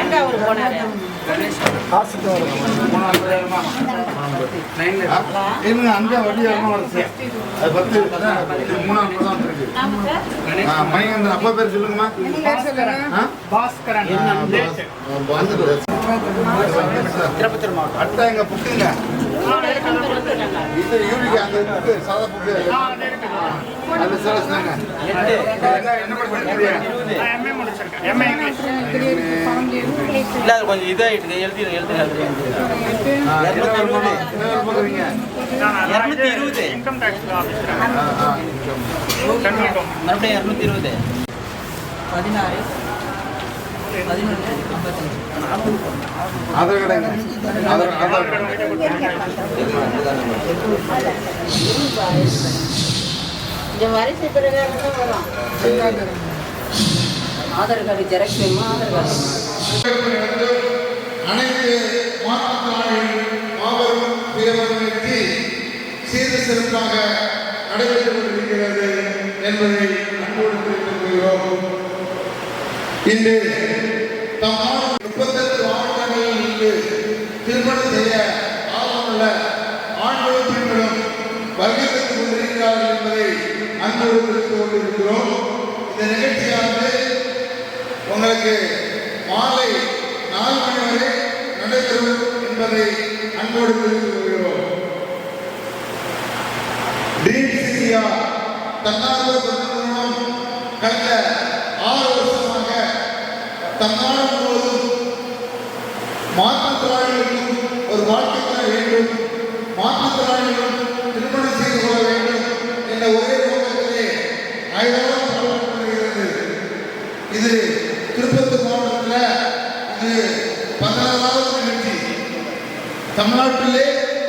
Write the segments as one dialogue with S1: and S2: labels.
S1: எங்க அவரு போனாரு?
S2: அங்கே வண்டி வருது. அது 10 3 இருக்கு. மணிகண்டன் அப்பா பேர் சொல்லுங்கம்மா. பாஸ்கரன். திருப்பத்தூர் மாவட்டம். அட்டை எங்க புக்குங்க? இது யூனிக் அந்த புக்கு சாதா புக்கு. அது சொல்லுங்க. என்ன படிக்கிறீங்க? எம்ஏ முடிச்சிருக்கேன். MA English. இல்ல கொஞ்சம் இதாயிட்டு எழுதி 220 இன்கம் டாக்ஸ் ஆபீசர். மறுபடியும் 220 16 11 55 ஆதார் கார்டு இந்த வரிசை பிரகாரம் தான் வரும். ஆதார் கார்டு ஜெராக்ஸ் வேணுமா? ஆதார் கார்டு அனைத்து மாற்றுத்திறனாளிகள் மாபெரும் வீரர்களுக்கு சீர சிறப்பாக நடைபெற்றுக் கொண்டிருக்கிறது என்பதை அன்போடு தெரிவித்துக் கொள்கிறோம். இன்று தம் 38 மாவட்டங்களில் இருந்து திருமணம் செய்ய ஆர்வமுள்ள ஆண்களும் பெண்களும் வருகைத்துக் கொண்டிருக்கிறார்கள் என்பதை அன்போடு தெரிவித்துக் கொண்டிருக்கிறோம். இந்த நிகழ்ச்சியானது உங்களுக்கு மாலை 4 மணி வரை நடைபெறும் என்பதை அன்போடு தெரிவித்துக் கொள்கிறோம். ட்ரீம்ஸ் இந்தியா தன்னார்வ நிறுவனம் கடந்த 6 வருஷமாக தன்னாடு முழுவதும் மாற்றுத்திறனாளிகளுக்கும் ஒரு வாழ்க்கை தர வேண்டும், மாற்றுத்திறனாளிகளும் திருமணம் செய்து கொள்ள வேண்டும் என்ற ஒரே நோக்கத்திலே ஆய்வாக செயல்படுகிறது. இது திருப்பத்தூர் மாவட்டத்தில் இது 16வது நிகழ்ச்சி. தமிழ்நாட்டிலே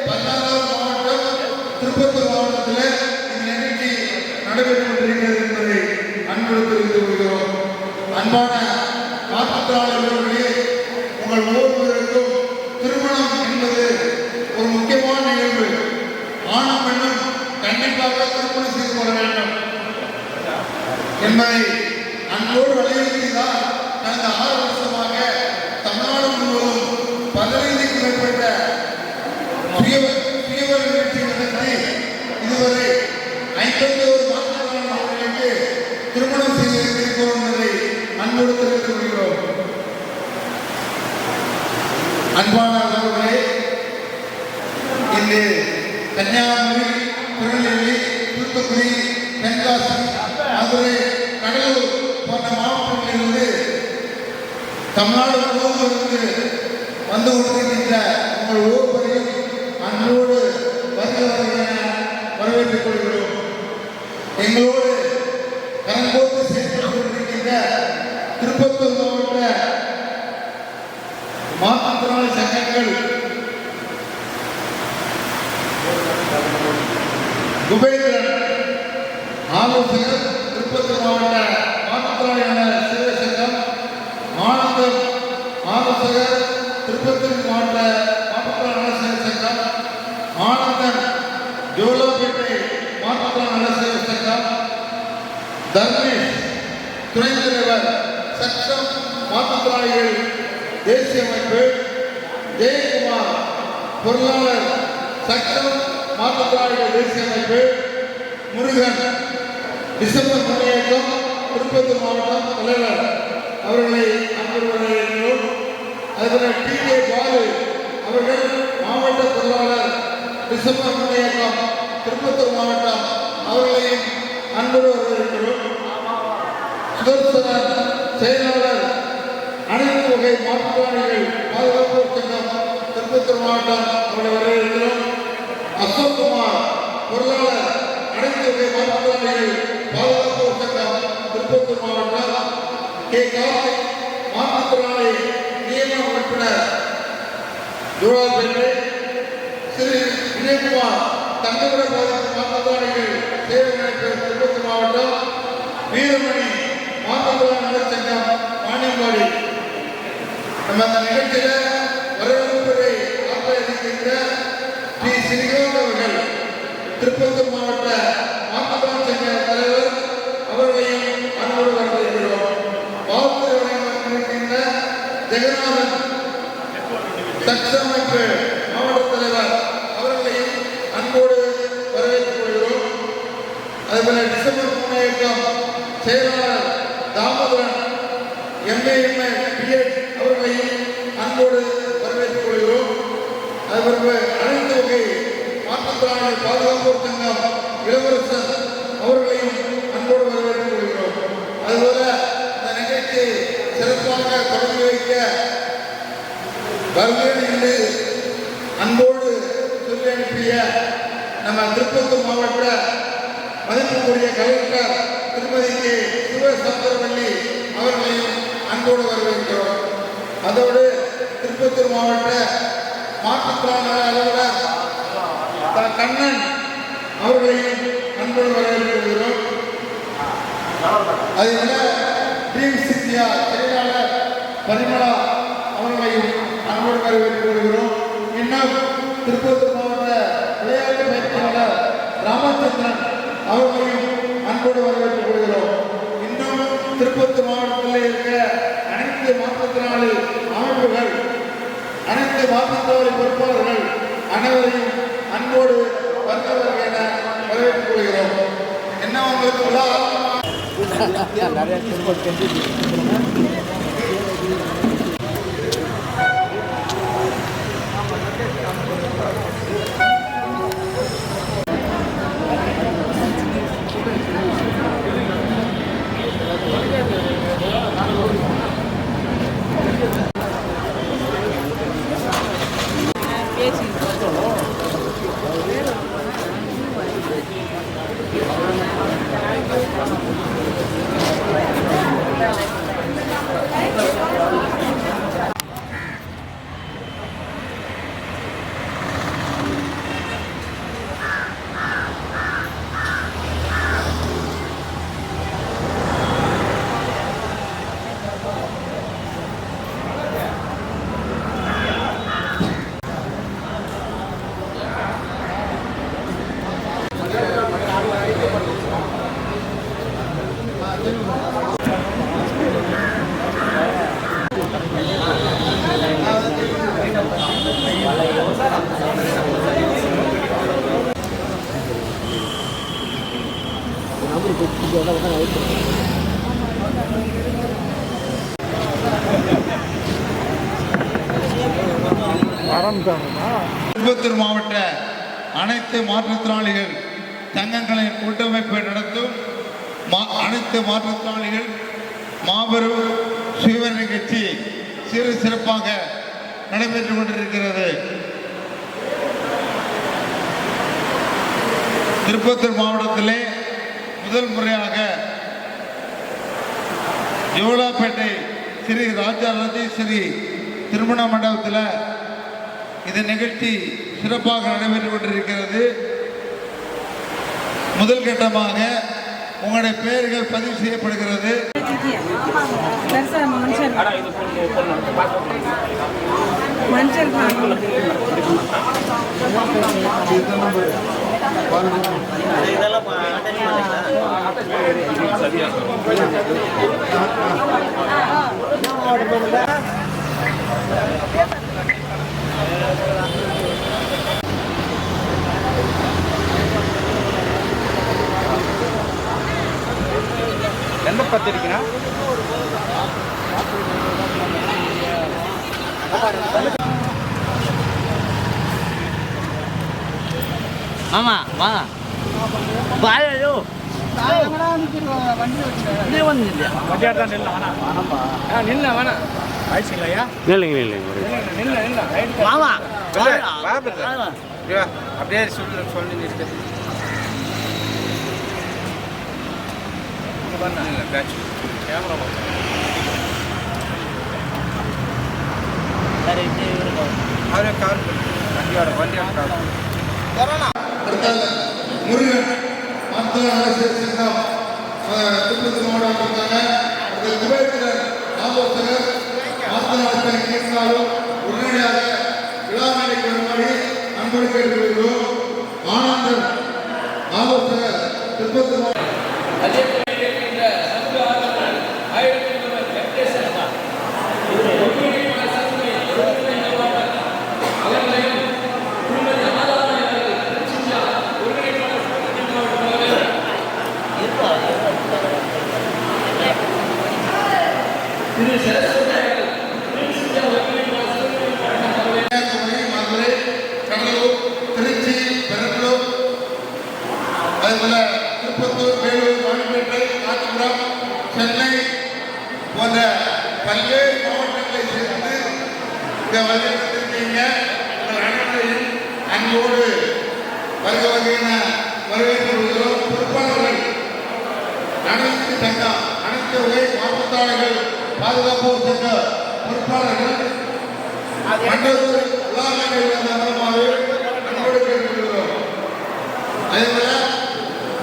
S2: 16வது மாவட்டம் திருப்பத்தூர் மாவட்டத்தில் இந்த நிகழ்ச்சி நடைபெற்று கொண்டிருக்கிறது என்பதை அன்போடு தெரிவித்துக் கொள்கிறோம். அன்பான மாற்றுத்திறனாளிகளே, உங்கள் ஒவ்வொருவருக்கும் திருமணம் என்பது ஒரு முக்கியமான நிகழ்வு. ஆணும் பெண்ணும் கண்டிப்பாக திருமணம் செய்து கொள்ள வேண்டும் என்பதை அன்போடு வலியுறுத்திதான் கடந்த 6 வருஷமாக தமிழ்நாடு முழுவதும் 15க்கும் மேற்பட்ட சுயவர் நிகழ்ச்சி நடத்தி இதுவரை 51 மாற்றுத்திறனாளிகளுக்கு திருமணம் செய்திருக்கிறோம் என்பதை அன்போடு தெரிவித்துக் கொள்கிறோம். அன்பான அவர்களே, இன்று கன்னியாகுமரி, திருநெல்வேலி, தூத்துக்குடி, தென்காசி, மதுரை, கடலூர் போன்ற மாவட்டங்களிலிருந்து தமிழ்நாடு முழுவதும் இருந்து வந்து கொண்டிருக்கின்ற உங்கள் ஒவ்வொருவரையும் அன்போடு வரவேற்றுக் கொள்கிறோம். எங்களோடு கரங்கோத்து செயல்பட்டுக் கொண்டிருக்கின்ற திருப்பத்தூர் மாவட்ட மாற்றுத்திறனாளி சங்கங்கள் குபேந்திரன் ஆலோசகர், திருப்பத்தூர் மாவட்ட மாற்றுத்திறனாளி சேவை சங்கம் ஆனந்தம் ஆலோசகர், திருப்பத்தூர் மாவட்ட மாற்றுத்திறனாளி சேவை சங்கம் ஆனந்தன் ஜோலாப்பேட்டை மாற்றுத்திறனாளி சேவை சங்கம் தர்மேஷ் துணைத் தலைவர் சட்டம் மாற்றுத்திறனாளிகள் தேசிய அமைப்பு ஜெயக்குமார் பொருளாளர் சட்டம் மாற்றுத்திறனாளிகள் தேசிய அமைப்பு முருகன் டிசம்பர் முன்னேற்றம் திருப்பத்தூர் மாவட்டம் தலைவர் அவர்களை அன்புடன் அதுபோல டி.கே. பாலு அவர்கள் மாவட்ட பொருளாளர் டிசம்பர் முன்னேற்றம் திருப்பத்தூர் மாவட்டம் அவர்களையும் அன்புடன் வரவேற்கிறோம். சுதர்சனன் செயலாளர் அனைத்து வகை மாற்றுத்திறனாளிகள் பாதுகாப்பு சங்கம் திருப்பத்தூர் மாவட்டம் அவர்களை வரவேற்கிறோம். அசோக்குமார் பொருளாளர் அனைத்து வகை மாற்றுத்திறனாளிகள் பாதுகாப்பு சங்கம் திருப்பத்தூர் மாவட்டம். கே. கார்த்திக் மாற்றுத்திறனாளி நியமன உறுப்பினர் ஜோலாப்பேட்டை. திரு விஜயகுமார் தங்கவிட பாதிப்பு மாற்றுத்திறனாளிகள் சேவை அமைப்பு திருப்பத்தூர் மாவட்டம். வீரமணி மாற்றுத்திறனாளி நலச் சங்கம் வாணியம்பாடி. நம்ம அந்த நிகழ்ச்சியில் வரவேற்புரை ஆற்றியிருக்கின்ற பி. ஸ்ரீகாந்த் அவர்கள் திருப்பத்தூர் மாவட்ட மாற்றுத்திறனாளி சங்க தலைவர்
S1: ஜெகநாதன் சட்டமைப்பு மாவட்ட தலைவர் அவர்களையும் அன்போடு வரவேற்றுக் கொள்கிறோம். அதேபோல டிசம்பர் 3 இயக்கம் செயலாளர் தாமோதரன் MA பிஎட் அவர்களையும் அன்போடு வரவேற்றுக் கொள்கிறோம். அதேபோல அனைத்து வகை மாற்றுத்திறனாளி பாதுகாப்போர் சங்கம் இளவரசன் அவர்களையும் அன்போடு வரவேற்றுக் கொள்கிறோம். அதுபோல இந்த நிகழ்ச்சியை சிறப்பாக தொடங்கி வைக்க வருகிறேன் என்று அன்போடு சொல்லி அனுப்பிய நம்ம திருப்பத்தூர் மாவட்ட மதிப்புக்குரிய கலெக்டர் திருமதி கே சிவசந்திரவள்ளி அவர்களையும் அன்போடு வரவேற்கிறோம். அதோடு திருப்பத்தூர் மாவட்ட மாற்றுத்திறனாளி அலுவலர் கண்ணன் அவர்களையும் அன்போடு வரவேற்கிறோம். அதேபோல ட்ரீம்ஸ் இந்தியா செயலாளர் பரிமளா அவர்களையும் அன்போடு வரவேற்றுக் கொள்கிறோம். இன்னும் திருப்பத்தூர் மாவட்ட விளையாட்டு பயிற்சியாளர் ராமச்சந்திரன் அவர்களையும் அன்போடு வரவேற்றுக் கொள்கிறோம். இன்னும் திருப்பத்தூர் மாவட்டத்தில் இருக்கிற அனைத்து மாற்றுத்திறனாளி அமைப்புகள், அனைத்து மாற்றுத்திறனாளி பொறுப்பாளர்கள் அனைவரையும் அன்போடு வருகிறவர்கள் என வரவேற்றுக் கொள்கிறோம். என்ன உங்களுக்கு விழா திருப்பத்தூர் மாவட்ட அனைத்து மாற்றுத்திறனாளிகள் சங்கங்களின் கூட்டமைப்பை நடத்தும் அனைத்து மாற்றுத்திறனாளிகள் மாபெரும் சுயவர் நிகழ்ச்சி சிறு சிறப்பாக நடைபெற்றுக் கொண்டிருக்கிறது. திருப்பத்தூர் மாவட்டத்திலே முதல் முறையாக ஜோலாப்பேட்டை ஸ்ரீ ராஜா ராஜேஸ்வரி திருமண மண்டபத்தில் இந்த நிகழ்ச்சி சிறப்பாக நடைபெற்றுக் கொண்டிருக்கிறது. முதல் கட்டமாக உங்களுடைய பெயர்கள் பதிவு செய்யப்படுகிறது.
S2: எந்த பத்திரிக்கைனா ஆமா வாங்க பாயோ அப்படியே சொல்லி நிறுத்து.
S1: முருகன் திருப்பத்தூர் மாவட்டம் குபேந்திரன் ஆலோசகர் உடனடியாக விழா நிலைக்கு வருமாறு அன்போடு கேட்டுக்கொள்கிறோம். ஆனந்தன் ஆலோசகர் திருப்பத்தூர் மாவட்டம் கன்னியாகுமரி, மதுரை, கடலூர், திருச்சி, பெரம்பலூர், அதுபோல திருப்பத்தூர், வேலூர், ராணிப்பேட்டை, காஞ்சிபுரம், சென்னை போன்ற பல்வேறு மாவட்டங்களை சேர்ந்து இந்த வருகிறீங்க. உங்கள் அனைவரையும் அன்போடு வருக வகையான வரவேற்று வருகிறோம். பொறுப்பாளர்கள் அனைத்து சங்கம், அனைத்து வகை மாவட்டத்தாளர்கள், பாதுகாப்போர் சங்க பொறுப்பாளர்கள் மண்டலத்தில் உலாகங்கள் மூலமாக அன்போடு கேட்டுக்கொள்கிறோம். அதேபோல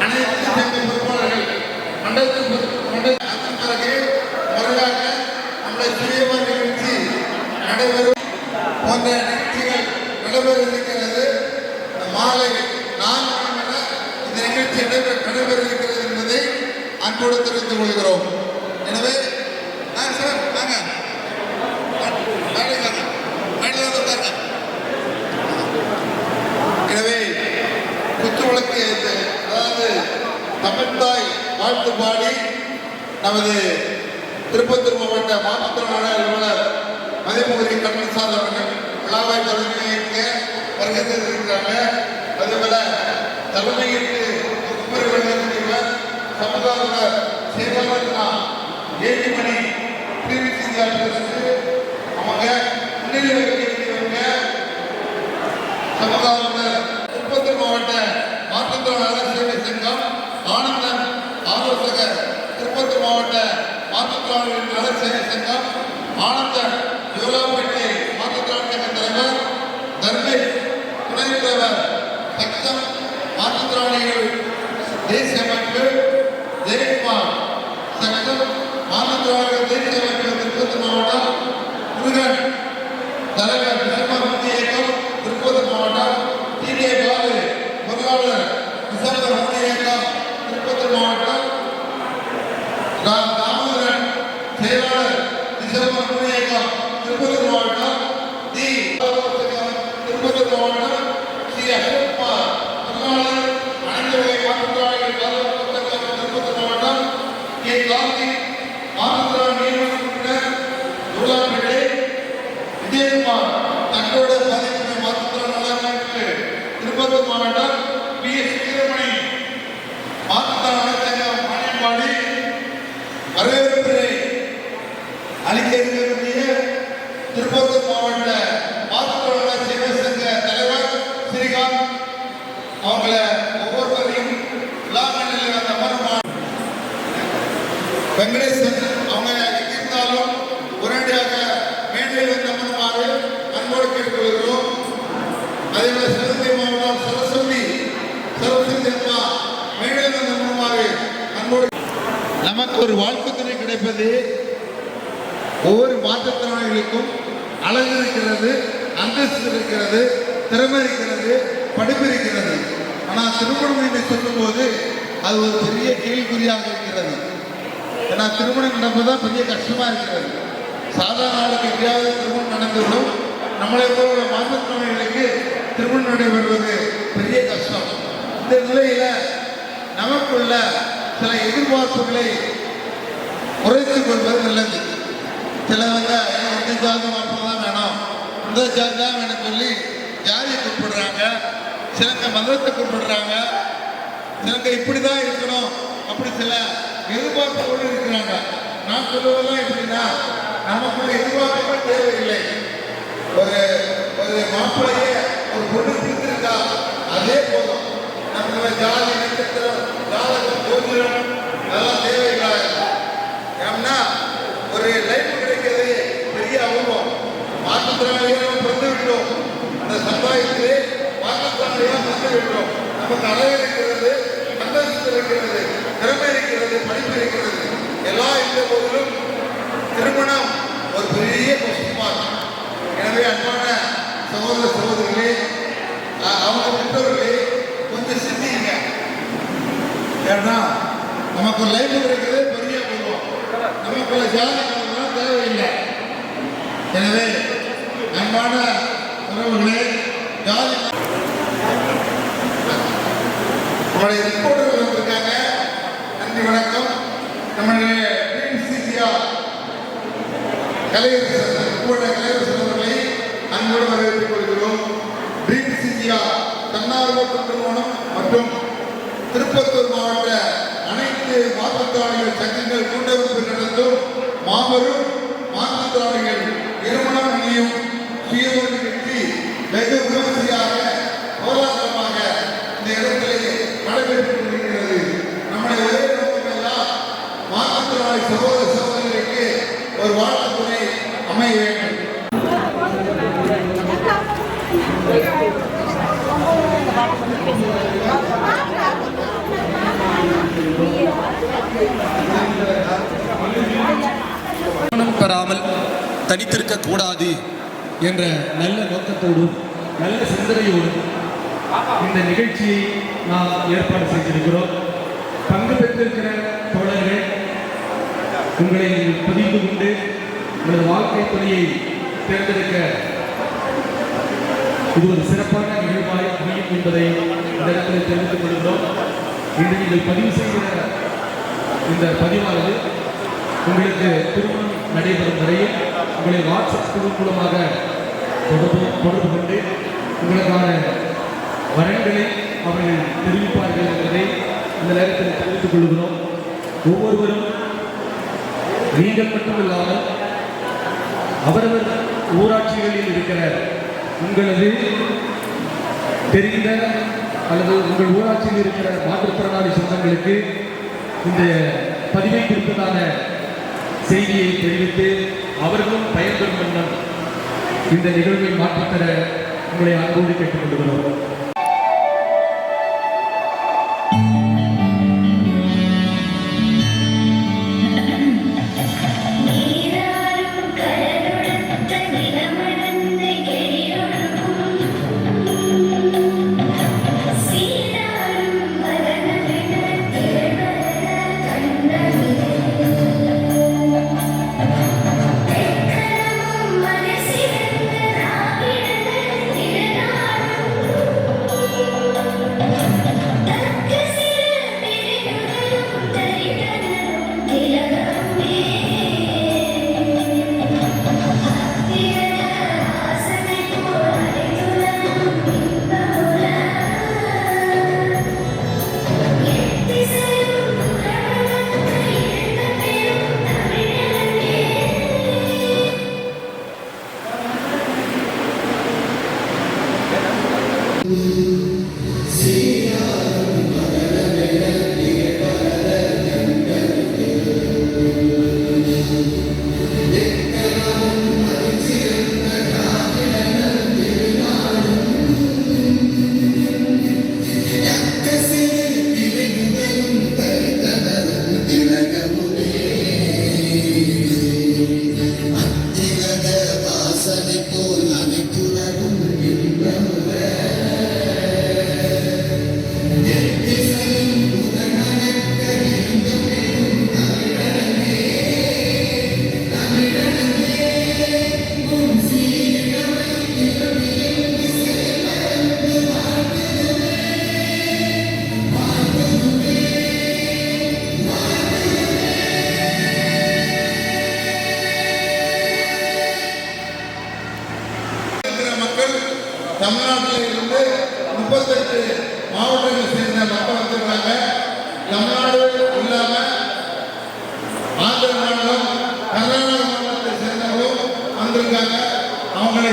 S1: அனைத்து சங்க பொறுப்பாளர்கள் மண்டலத்தின் பிறகு முறையாக நம்முடைய சுயமா நிகழ்ச்சி நடைபெறும் போன்ற நிகழ்ச்சிகள் நடைபெற இருக்கிறது. மாலை 4 மணி வரை இந்த நிகழ்ச்சி நடைபெற இருக்கிறது என்பதை அன்போடு தெரிவித்துக் கொள்கிறோம். எனவே சார் வாங்க எனவே குத்துவிளக்கு அதாவது தமிழ்தாய் வாழ்த்து பாடி நமது திருப்பத்தூர் மாவட்ட மாற்றுத்திறனாளர் அலுவலர் மதிமுகரி கண்ணன்சாமி அவர்கள் விழாவை தொடங்கி வைக்க வருகை தந்திருக்கிறாங்க. அதேபோல தலைமையேற்று குமரி வழங்குவர் சமுதாய சேவாரத்னா ஏழிமணி பிரிவிசி அவங்க முன்னிலை வைக்கிறவங்க சமுதாய திருப்பத்தூர் மாவட்ட மாற்றுத்திறனாளர் சேவை சங்கம் ஆனந்தன் ஆலோசகர், திருப்பத்தூர் மாவட்ட மாற்றுத்திறனாளர் நலர் சேவை சங்கம் ஆனந்தன், யோலாப்பேட்டை மாற்றுத்திறனாளர் சங்க தலைவர் தர்மேஷ், துணைத் தலைவர் சக்சம் மாற்றுத்திறனாளிகள் தேசிய அமைப்பு ஜெயக்குமார், சக்சம் மாற்றுத்திறனாளிகள் தேசிய அமைப்பு திருப்பத்தூர் மாவட்டம் முருகன், தலைவர் விசர்ம முக்கிய இயக்கம் திருப்பத்தூர் மாவட்டம் டிடிஏ பாலு, பொருளாளர் விசர்ம முக்கிய இயக்கம் திருப்பத்தூர் மாவட்டம் தாமோதரன், செயலாளர் விசர்ம முக்கிய இயக்கம் திருப்பத்தூர் மாவட்டம் திருப்பத்தூர் மாவட்டம் ஸ்ரீ அசோக்குமார், பொருளாளர் அனைத்து வகை மாற்றுத்திறனாளிகள் திருப்பத்தூர் மாவட்டம் கே கார்த்திக், மாற்றுத்திறனாளி உறுப்பினர் யோலாப்பேட்டை விஜயகுமார், தங்களோட பதிவு மாற்றுத்திறனாளர் திருப்பத்தூர் மாவட்டம் பி எஸ் வீரமணி, மாற்றுத்திறனாளர் சங்கம் மானியம்பாடி வரவேற்பு அளிக்க இருக்கக்கூடிய திருப்பத்தூர் மாவட்ட மாற்றுத்திறனாளர் சேவை சங்க தலைவர் ஸ்ரீகாந்த் அவங்கள ஒவ்வொருவரையும் விழாக்களில் அந்த அமர்வான் வெங்கடேசன் அவங்க இருந்தாலும் உடனடியாக மேடையில் வந்து அமர்வாறு அன்போடு கேட்டுக்கொள்கிறோம். அதேபோல சிவகங்கை மாவட்டம் சரஸ்வதி அம்மா மேடையில் வந்து அமர்வாறு அன்போடு. நமக்கு ஒரு வாழ்த்துத்துறை கிடைப்பது ஒவ்வொரு மாற்றுத்திறனாளிகளுக்கும் அழகு இருக்கிறது, அந்தஸ்து இருக்கிறது, திறமை இருக்கிறது, படிப்பு இருக்கிறது. ஆனால் திருமணம் என்று சொல்லும்போது அது ஒரு பெரிய கேள்விக்குறியாக இருக்கிறது. ஏன்னா திருமணம் நடப்பதுதான் பெரிய கஷ்டமாக இருக்கிறது. சாதாரண ஆளுக்கு எங்கேயாவது திருமணம் நடந்துவிடும், நம்மளை போல மாற்றுத்திறனாளிகளுக்கு திருமணம் நடைபெறுவது பெரிய கஷ்டம். இந்த நிலையில நமக்குள்ள சில எதிர்பார்ப்புகளை குறைத்துக் கொள்வது நல்லது. சிலவங்க இந்த ஜாதி மாற்றம் தான் வேணும், இந்த ஜாதி தான் வேணும் சொல்லி ஜாதியை குறிப்பிடுறாங்க, சிலங்க மதத்தை குறிப்பிடுறாங்க, சிலங்க இப்படி தான் இருக்கணும், அப்படி சில எதிர்பார்ப்புகளோடு இருக்கிறாங்க. நான் சொல்லுவதெல்லாம் எப்படின்னா, நமக்குள்ள எதிர்பார்ப்புகள் தேவையில்லை. ஒரு ஒரு மாப்பிள்ளையே ஒரு பொண்ணு பிடித்திருக்கா அதே போதும். நம்ம ஜாதி நட்சத்திரம் ஜாதகம் ஜோதிடம் அதெல்லாம் தேவையில்லை. ஏன்னா ஒரு லைஃப் கிடைக்கிறது பெரிய அனுபவம். மாற்றுத்திறனாளியாக பிறந்து விட்டோம், அந்த சமுதாயத்திலே மாற்றுத்திறனாளியாக பிறந்து விட்டோம். நமக்கு அழகு இருக்கிறது, அந்தஸ்து இருக்கிறது, திறமை இருக்கிறது, படிப்பு இருக்கிறது, எல்லாம் இருந்த போதிலும் திருமணம் ஒரு பெரிய கஷ்டமாக. எனவே அன்பான சகோதர சகோதரிகளே, அவங்க பெற்றோர்களே கொஞ்சம் சிந்திங்க. ஏன்னா நமக்கு ஒரு லைஃப் கிடைக்கிறது பெரிய அனுபவம், நமக்குள்ள ஜாதி தேவையில்லை. எனவே அன்பான உறவுகளே, ஜாதி நம்முடைய ரிப்போர்ட்டர்கள் வந்திருக்காங்க. நன்றி, வணக்கம். நம்முடைய கலையரசர் அவர்களை அன்போடு வரவேற்றுக் கொள்கிறோம். ட்ரீம்ஸ் இந்தியா தன்னார்வ தொண்டு நிறுவனம் மற்றும் திருப்பத்தூர் மாவட்ட அனைத்து மாற்றுத்திறனாளிகள் சங்கங்கள் கூட்டமைப்பு நடத்தும் மாபெரும் மாற்றுத்திறனாளிகள் இருமணம் அணியும் சுயமொழி நிகழ்ச்சி வெகு விமர்சையாக போராட்டமாக இந்த இடத்திலே நடைபெற்றுக் கொண்டிருக்கிறது. நம்முடைய ஒரே நோக்கமெல்லாம் மாற்றுத்திறனாளி சகோதர சகோதரிகளுக்கு ஒரு வாழ்த்துறை அமைய வேண்டும்.
S3: பெறாமல் தனித்திருக்க கூடாது என்ற நல்ல நோக்கத்தோடும் நல்ல சிந்தனையோடும் இந்த நிகழ்ச்சியை நாம் ஏற்பாடு செய்திருக்கிறோம். பங்கு பெற்றிருக்கிற தோழர்கள் உங்களை பதிந்து கொண்டு உங்களது வாழ்க்கை துணையை தேர்ந்தெடுக்க இது ஒரு சிறப்பான நிகழ்வாய் அமையும் என்பதை இந்த இடத்தில் தெரிவித்துக் கொள்கிறோம். இன்று நீங்கள் பதிவு செய்கிற இந்த பதிவானது உங்களுக்கு திருமணம் நடைபெறும் வரையில் உங்களை வாட்ஸ்அப் குழு மூலமாக தொடர்பு கொண்டு உங்களுக்கான வரன்களை அவர்கள் தெரிவிப்பார்கள் என்பதை இந்த நேரத்தில் தெரிவித்துக் கொள்கிறோம். ஒவ்வொருவரும் நீங்கள் மட்டுமில்லாமல் அவரவர் ஊராட்சிகளில் இருக்கிற உங்களது தெரிந்த அல்லது உங்கள் ஊராட்சியில் இருக்கிற மாற்றுத்திறனாளி சொந்தங்களுக்கு இந்த பதிவை குறித்ததான செய்தியை தெரிவித்து அவர்களும் பயன்பெறும் வண்ணம் இந்த நிகழ்வை மாற்றித்தர உங்களை அன்போடு கேட்டுக்கொள்கிறோம்.
S1: தமிழ்நாட்டில் இருந்து 38 மாவட்டங்களை சேர்ந்த மக்கள் வந்திருக்காங்க. தமிழ்நாடு இல்லாமல் ஆந்திர மாநிலம், கர்நாடக மாநிலத்தை சேர்ந்தவர்களும் வந்திருக்காங்க. அவங்களை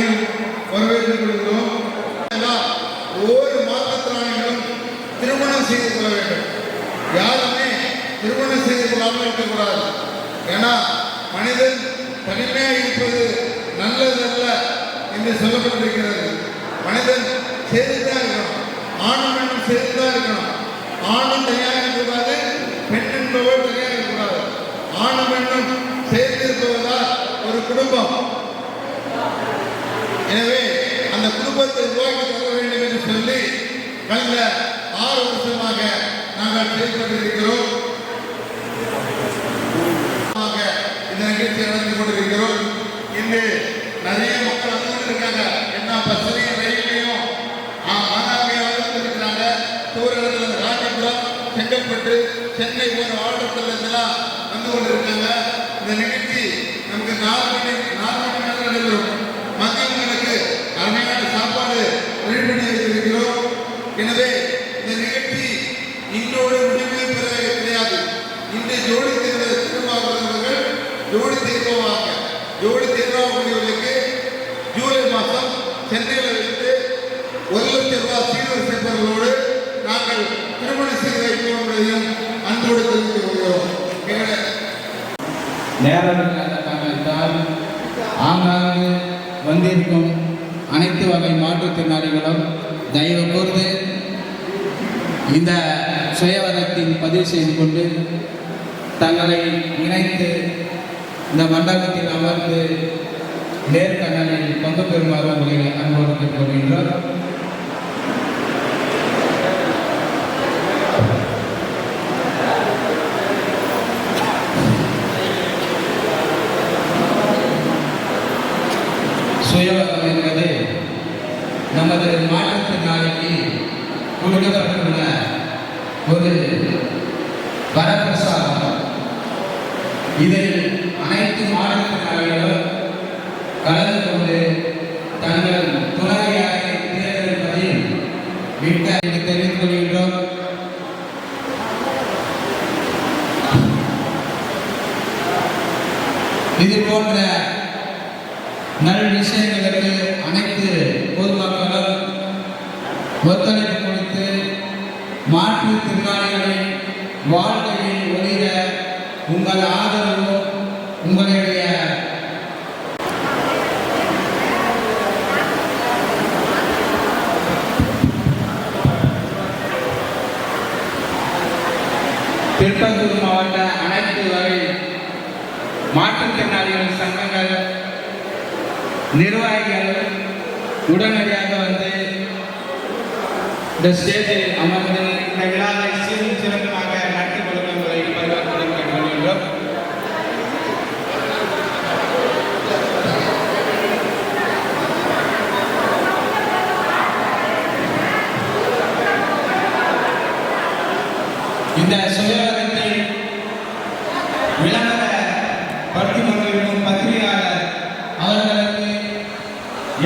S1: வரவேற்றுக் கொள்கிறோம். ஒவ்வொரு மாற்றுத்திறனாளிகளும் திருமணம் செய்து கொள்ள வேண்டும். யாருமே திருமணம் செய்து கொள்ளாமல் இருக்கக்கூடாது. ஏன்னா மனிதன் தனிமையாக இருப்பது நல்லதல்ல என்று சொல்லப்பட்டிருக்கிறது. மனிதன் சேர்ந்துதான் இருக்கணும். ஆணும் பெண்ணும் சேர்ந்துதான் இருக்கணும். ஆணும் தனியாக இருக்கக்கூடாது, பெண் என்பவர் தனியாக இருக்கக்கூடாது. ஆணும் பெண்ணும் சேர்ந்து இருப்பதுதான் ஒரு குடும்பம். எனவே அந்த குடும்பத்தை உருவாக்கி தர வேண்டும் என்று சொல்லி கடந்த 6 வருஷமாக நாங்கள் செயல்பட்டிருக்கிறோம். இந்த நிகழ்ச்சி நடந்து கொண்டிருக்கிறோம். இன்று நிறைய மக்கள் வந்து கொண்டிருக்காங்க. என்ன பஸ்லையும் ரயிலையும் இருக்கிறாங்க. தூர இடத்துல ராஜபுரம், செங்கல்பட்டு, சென்னை போன்ற மாவட்டத்தில் இருந்தெல்லாம் வந்து கொண்டிருக்காங்க. இந்த நிகழ்ச்சி நமக்கு 4 மணி ஜோடி தீர்மானங்களுக்கு ஜூலை மாதம் சென்னையில் இருந்து 1,00,000 ரூபாய் சீனியர் சேர்ப்பவர்களோடு நாங்கள் திருமணம் செய்து வைப்போம் என்பதையும் அன்போடு தெரிவித்துக் கொள்கிறோம்.
S4: நேரம் காரணத்தால் ஆங்காங்கு வந்திருக்கும் அனைத்து வகை மாற்றுத்திறனாளிகளும் தயவு கூர்ந்து இந்த சுயவரத்தில் பதிவு செய்து கொண்டு தங்களை இணைத்து இந்த மண்டபத்தில் அமர்ந்து நேர்காணலில் பங்கு பெறுமாறு உங்களை அன்போடு கேட்டுக்கொள்கின்றோம். சுயவரம் என்பது நமது மாற்றுத்திறனாளிக்கு கொடுக்கப்பட்டுள்ள ஒரு வரப்பிரசாதம். இதில் அனைத்து மாற்றுத்திறனாளிகளும் கலந்து கொண்டு தங்கள் துணையாக தேர்ந்தெடுப்பதில் மிக்க தெரிவித்துக் கொள்கின்றோம். இது போன்ற நல் விஷயங்களுக்கு அனைத்து பொதுமக்களும் ஒத்துழைப்பு கொடுத்து மாற்றுத்திறனாளிகளின் வாழ்க்கையில் ஒளிர உங்கள் ஆதரவு உங்களுடைய திருப்பத்தூர் மாவட்ட அனைத்து வகை மாற்றுத்திறனாளிகள் சங்கங்கள் நிர்வாகிகள் உடனடியாக வந்து இந்த ஸ்டேஜில் அமர்ந்து இந்த விழாவை சீரும் சிறப்பாக நடத்தி கொள்ளுங்களை பரிவர்த்தனை கேட்டுக்கொள்கின்றோம். இந்த சுயவரத்தை விளம்பர படுத்தி கொண்டிருக்கும் பத்திரிகையாளர் அவர்களுக்கு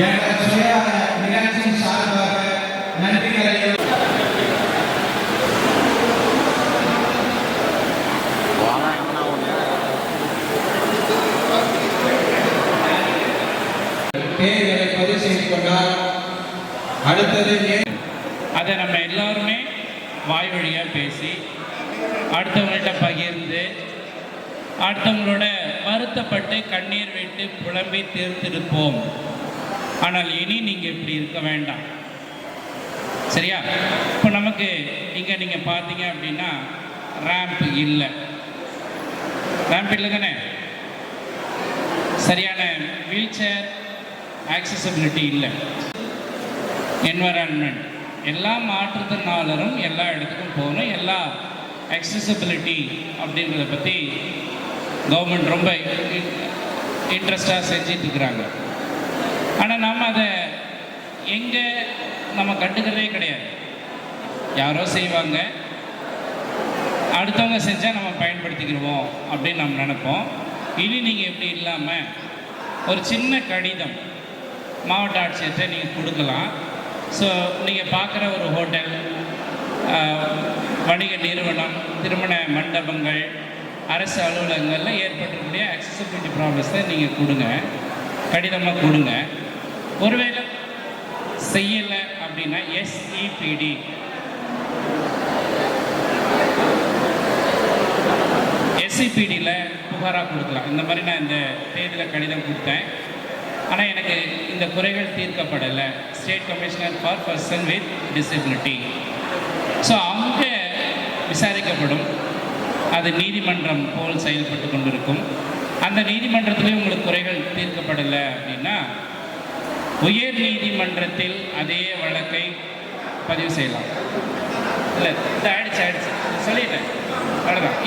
S4: எங்கள் சுயவர நிகழ்ச்சியின் சார்பாக நன்றிகளை பேர்களை பதிவு செய்து கொண்டார். அடுத்தது
S5: அதை நம்ம எல்லாருமே வாய் வழியாக பேசி அடுத்தவங்கள்ட்ட பகிர்ந்து அடுத்தவங்களோட வருத்தப்பட்டு கண்ணீர் விட்டு புலம்பி தீர்த்திருப்போம். ஆனால் இனி நீங்கள் இப்படி இருக்க வேண்டாம், சரியா? இப்போ நமக்கு இங்கே நீங்கள் பார்த்தீங்க அப்படின்னா ரேம்ப் இல்லை தானே, சரியான வீல் சேர் ஆக்சசபிலிட்டி இல்லை. என்வரான்மெண்ட் எல்லா மாற்றுத்திறனாளரும் எல்லா இடத்துக்கும் போகணும், எல்லா ஆக்சசபிலிட்டி அப்படின்றத பற்றி கவர்மெண்ட் ரொம்ப இன்ட்ரெஸ்டாக செஞ்சிட்ருக்குறாங்க. ஆனால் நாம் அதை எங்கே நம்ம கண்டுக்கிறதே கிடையாது. யாரோ செய்வாங்க, அடுத்தவங்க செஞ்சால் நம்ம பயன்படுத்திக்கிடுவோம் அப்படின்னு நம்ம நினைப்போம். இனி நீங்கள் எப்படி இல்லாமல் ஒரு சின்ன கடிதம் மாவட்ட ஆட்சியர்கிட்ட நீங்கள் கொடுக்கலாம். ஸோ நீங்கள் பார்க்குற ஒரு ஹோட்டல், வணிக நிறுவனம், திருமண மண்டபங்கள், அரசு அலுவலகங்களில் ஏற்பட்டிருக்கக்கூடிய அக்சசபிலிட்டி ப்ராப்ளம்ஸை நீங்கள் கொடுங்க, கடிதமாக கொடுங்க. ஒருவேளை செய்யலை அப்படின்னா எஸ்சிபிடியில் புகாராக கொடுக்கலாம். இந்த மாதிரி நான் இந்த தேதியில் கடிதம் கொடுத்தேன், ஆனால் எனக்கு இந்த குறைகள் தீர்க்கப்படலை, state commissioner for person with disability. So அங்கே விசாரிக்கப்படும். அது நீதிமன்றம் போல் செயல்பட்டு கொண்டிருக்கும். அந்த நீதிமன்றத்திலே உங்களுக்கு குறைகள் தீர்க்கப்படலை அப்படின்னா உயர் நீதிமன்றத்தில் அதே வழக்கை பதிவு செய்யலாம். இல்லை, இது ஆயிடுச்சு சொல்லிட்டேன், அவ்வளோதான்.